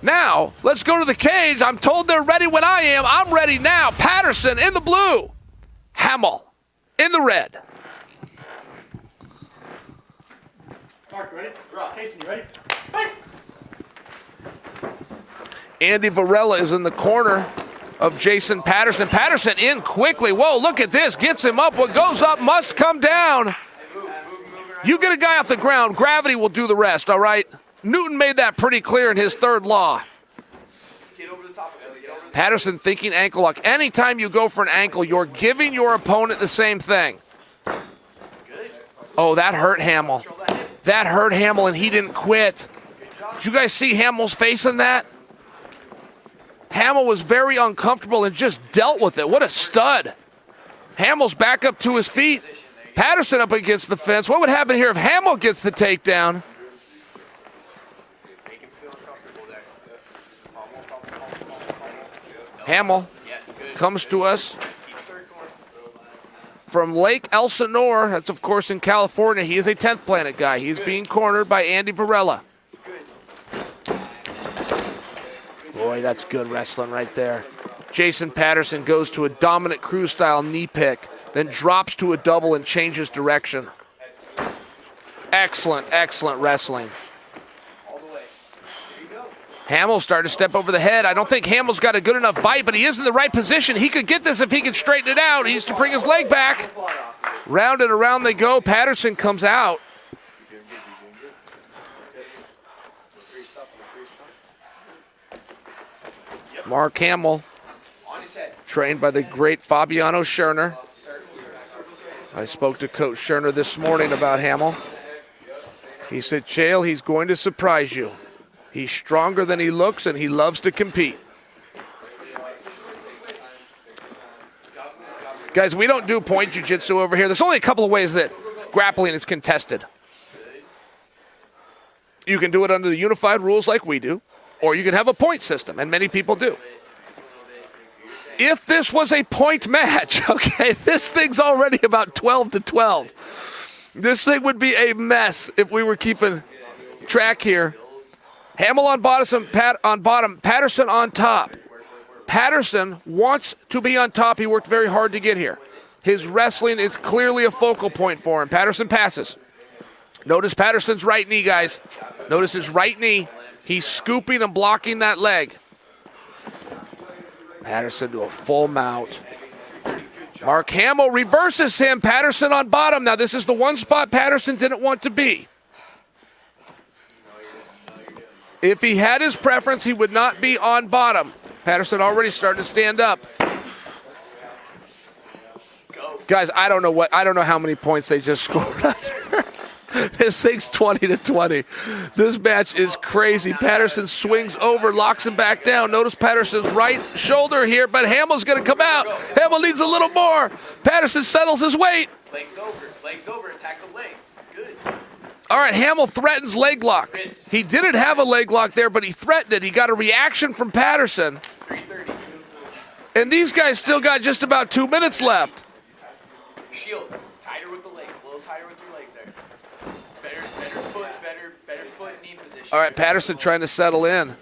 Now, let's go to the cage. I'm told they're ready when I am. I'm ready now. Patterson in the blue. Hamel in the red. Mark, ready? Jason, you ready? Fight! Andy Varela is in the corner of Jason Patterson. Patterson in quickly. Whoa, look at this. Gets him up. What goes up must come down. You get a guy off the ground, gravity will do the rest, all right? Newton made that pretty clear in his third law. Patterson thinking ankle lock. Anytime you go for an ankle, you're giving your opponent the same thing. Oh, that hurt Hamel. That hurt Hamel, and he didn't quit. Did you guys see Hamel's face in that? Hamel was very uncomfortable and just dealt with it. What a stud. Hamel's back up to his feet. Patterson up against the fence. What would happen here if Hamel gets the takedown? Hamel comes to us from Lake Elsinore. That's, of course, in California. He is a 10th Planet guy. He's being cornered by Andy Varela. Boy, that's good wrestling right there. Jason Patterson goes to a dominant crew-style knee pick, then drops to a double and changes direction. Excellent, excellent wrestling. Hamel's starting to step over the head. I don't think Hamel's got a good enough bite, but he is in the right position. He could get this if he can straighten it out. He needs to bring his leg back. Round and around they go. Patterson comes out. Mark Hamill, trained by the great Fabiano Scherner. I spoke to Coach Scherner this morning about Hamill. He said, Chael, he's going to surprise you. He's stronger than he looks, and he loves to compete. Guys, we don't do point jiu-jitsu over here. There's only a couple of ways that grappling is contested. You can do it under the unified rules like we do, or you can have a point system, and many people do. If this was a point match, okay, this thing's already about 12-12. This thing would be a mess if we were keeping track here. Hamel on bottom, Patterson on top. Patterson wants to be on top. He worked very hard to get here. His wrestling is clearly a focal point for him. Patterson passes. Notice Patterson's right knee, guys. Notice his right knee. He's scooping and blocking that leg. Patterson to a full mount. Mark Hamill reverses him. Patterson on bottom. Now, this is the one spot Patterson didn't want to be. If he had his preference, he would not be on bottom. Patterson already started to stand up. Guys, I don't know how many points they just scored under. This thing's 20-20. This match is crazy. Patterson swings over, locks him back down. Notice Patterson's right shoulder here, but Hamill's going to come out. Hamill needs a little more. Patterson settles his weight. Legs over, attack the leg. Good. All right, Hamill threatens leg lock. He didn't have a leg lock there, but he threatened it. He got a reaction from Patterson. 330. And these guys still got just about 2 minutes left. Shield. Tighter with the legs. A little tighter with your legs there. Better foot, knee position. All right, Patterson trying to settle in.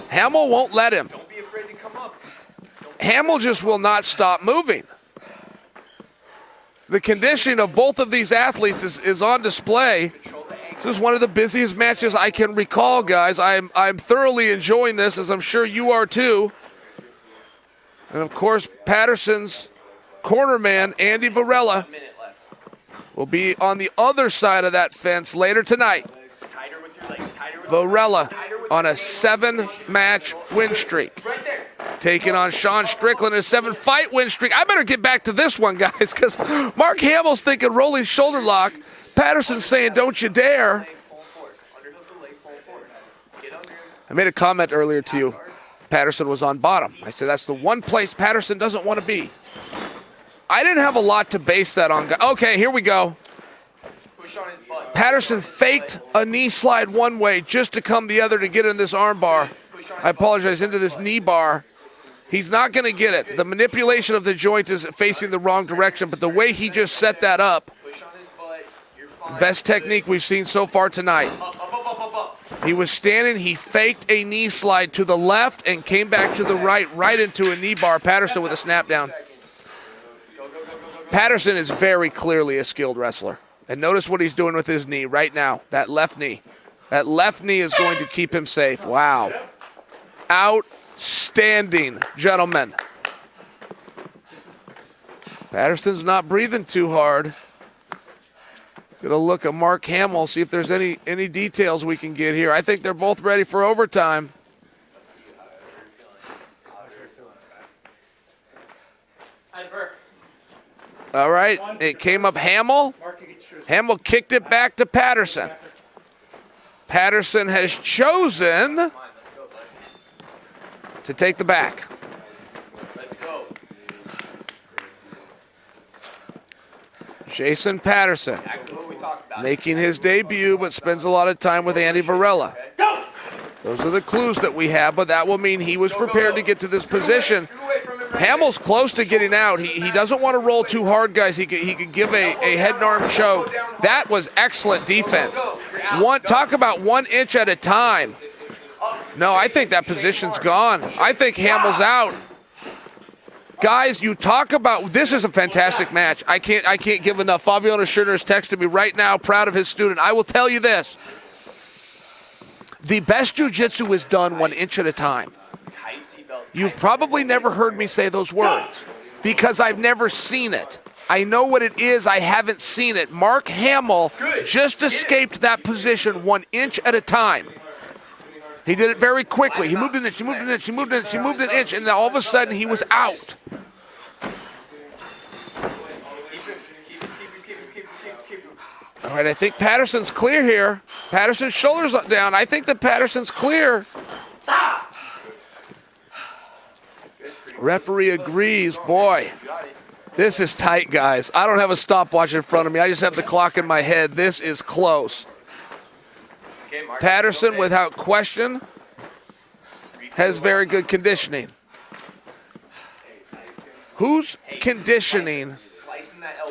Hamill won't let him. Don't be afraid to come up. Hamill just will not stop moving. The conditioning of both of these athletes is on display. This is one of the busiest matches I can recall, guys. I'm thoroughly enjoying this, as I'm sure you are too. And, of course, Patterson's corner man, Andy Varela, will be on the other side of that fence later tonight. Varela on a 7-match win streak. Taking on Sean Strickland, a 7-fight win streak. I better get back to this one, guys, because Mark Hamill's thinking rolling shoulder lock. Patterson's saying, don't you dare. I made a comment earlier to you. Patterson was on bottom. I said, that's the one place Patterson doesn't want to be. I didn't have a lot to base that on. Okay, here we go. Patterson faked a knee slide one way just to come the other to get in this arm bar. I apologize, into this knee bar. He's not going to get it. The manipulation of the joint is facing the wrong direction, but the way he just set that up, best technique we've seen so far tonight. He was standing, he faked a knee slide to the left and came back to the right into a knee bar. Patterson with a snap down. Patterson is very clearly a skilled wrestler. And notice what he's doing with his knee right now, that left knee. That left knee is going to keep him safe. Wow. Outstanding, gentlemen. Patterson's not breathing too hard. Gonna look at Mark Hamill, see if there's any details we can get here. I think they're both ready for overtime. All right, it came up Hamill. Hamill kicked it back to Patterson. Patterson has chosen to take the back. Let's go. Jason Patterson making his debut, but spends a lot of time with Andy Varela. Those are the clues that we have, but that will mean he was prepared to get to this position. Hamill's close to getting out. He doesn't want to roll too hard, guys. He could give a head and arm choke. That was excellent defense. Talk about 1 inch at a time. No, I think that position's gone. I think Hamill's out. Guys, you talk about, this is a fantastic match. I can't give enough. Fabiano Schurner is texting me right now, proud of his student. I will tell you this. The best jiu-jitsu is done 1 inch at a time. You've probably never heard me say those words because I've never seen it. I know what it is. I haven't seen it. Mark Hamill just escaped that position 1 inch at a time. He did it very quickly. He moved an inch, he moved an inch, he moved an inch, he moved an inch, and then all of a sudden he was out. All right, I think Patterson's clear here. Patterson's shoulders down. I think that Patterson's clear. Referee agrees. Boy, this is tight, guys. I don't have a stopwatch in front of me. I just have the clock in my head. This is close. Patterson, without question, has very good conditioning. Whose conditioning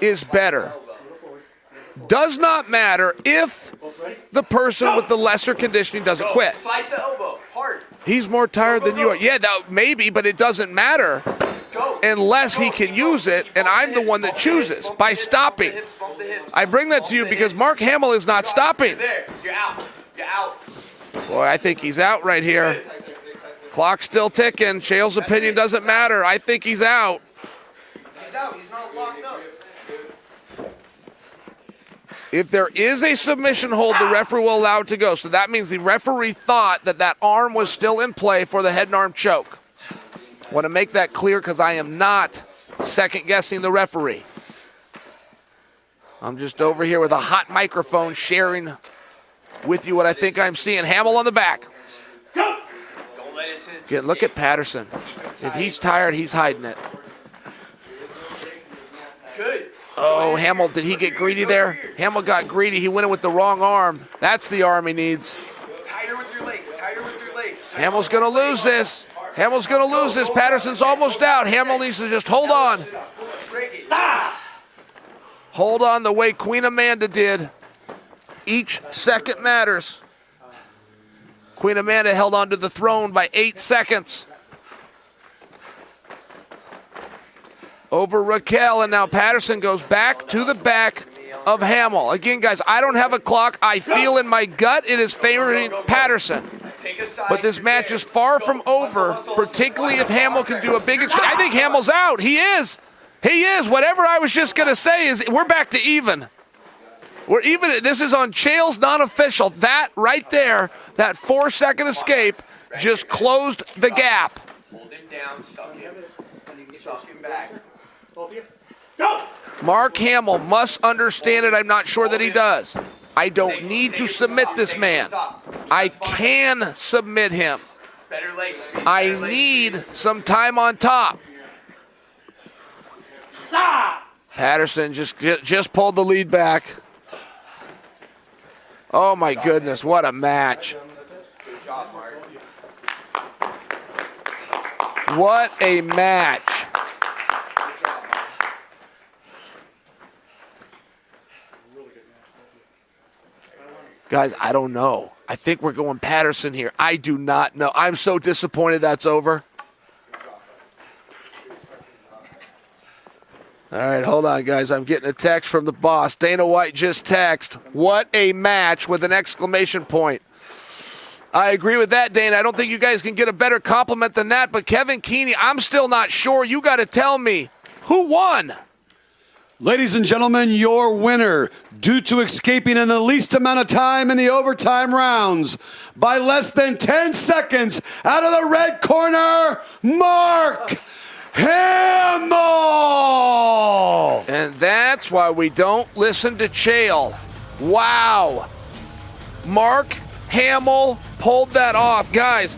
is better? Does not matter if the person with the lesser conditioning doesn't quit. Slice the elbow, hard. He's more tired than you are. Yeah, maybe, but it doesn't matter unless he can use it, and I'm the one that chooses by stopping. I bring that to you because Mark Hamill is not stopping. You're out. You're out. Boy, I think he's out right here. Clock's still ticking. Chael's opinion doesn't matter. I think he's out. He's out. He's not locked up. If there is a submission hold, the referee will allow it to go. So that means the referee thought that arm was still in play for the head and arm choke. I want to make that clear because I am not second-guessing the referee. I'm just over here with a hot microphone sharing with you what I think I'm seeing. Hamill on the back. Look at Patterson. If he's tired, he's hiding it. Good. Oh, Hamill, did he get greedy there? Hamill got greedy. He went in with the wrong arm. That's the arm he needs. Tighter with your legs. Tighter with your legs. Hamill's going to lose this. Hamill's going to lose this. Patterson's almost out. Hamill needs to just hold on. Hold on the way Queen Amanda did. Each second matters. Queen Amanda held on to the throne by 8 seconds. Over Raquel, and now Patterson goes back to the back of Hamill. Again, guys, I don't have a clock. I feel in my gut it is favoring Patterson. But this match is far from over, particularly if Hamill can do a big... I think Hamill's out. He is. He is. Whatever I was just going to say is we're back to even. We're even. This is on Chael's non-official. That right there, that 4-second escape, just closed the gap. Hold him down. Suck him. Suck him back. Mark Hamill must understand it. I'm not sure that he does. I don't need to submit this man. I can submit him. I need some time on top. Patterson just pulled the lead back. Oh my goodness, what a match. What a match. Guys, I don't know. I think we're going Patterson here. I do not know. I'm so disappointed that's over. All right, hold on, guys. I'm getting a text from the boss. Dana White just texted, "What a match," with an exclamation point. I agree with that, Dana. I don't think you guys can get a better compliment than that. But Kevin Keeney, I'm still not sure. You got to tell me, who won? Ladies and gentlemen, your winner, due to escaping in the least amount of time in the overtime rounds, by less than 10 seconds, out of the red corner, Mark Hamill! And that's why we don't listen to Chael. Wow. Mark Hamill pulled that off. Guys,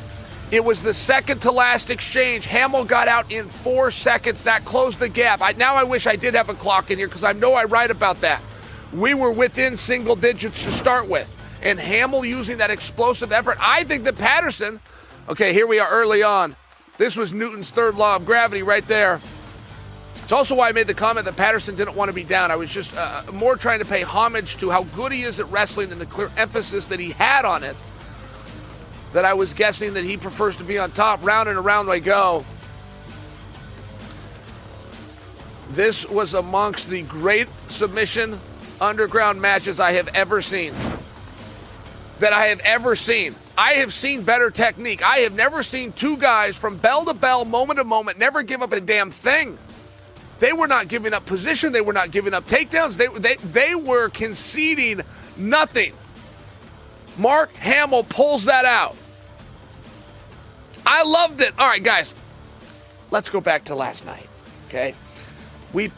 it was the second to last exchange. Hamill got out in 4 seconds. That closed the gap. Now I wish I did have a clock in here because I know I write about that. We were within single digits to start with. And Hamill using that explosive effort. I think that Patterson, okay, here we are early on. This was Newton's third law of gravity right there. It's also why I made the comment that Patterson didn't want to be down. I was just more trying to pay homage to how good he is at wrestling and the clear emphasis that he had on it, that I was guessing that he prefers to be on top. Round and around I go. This was amongst the great submission underground matches I have ever seen. I have seen better technique. I have never seen two guys from bell to bell, moment to moment, never give up a damn thing. They were not giving up position. They were not giving up takedowns. They were conceding nothing. Mark Hamill pulls that out. I loved it. All right, guys, let's go back to last night, okay? We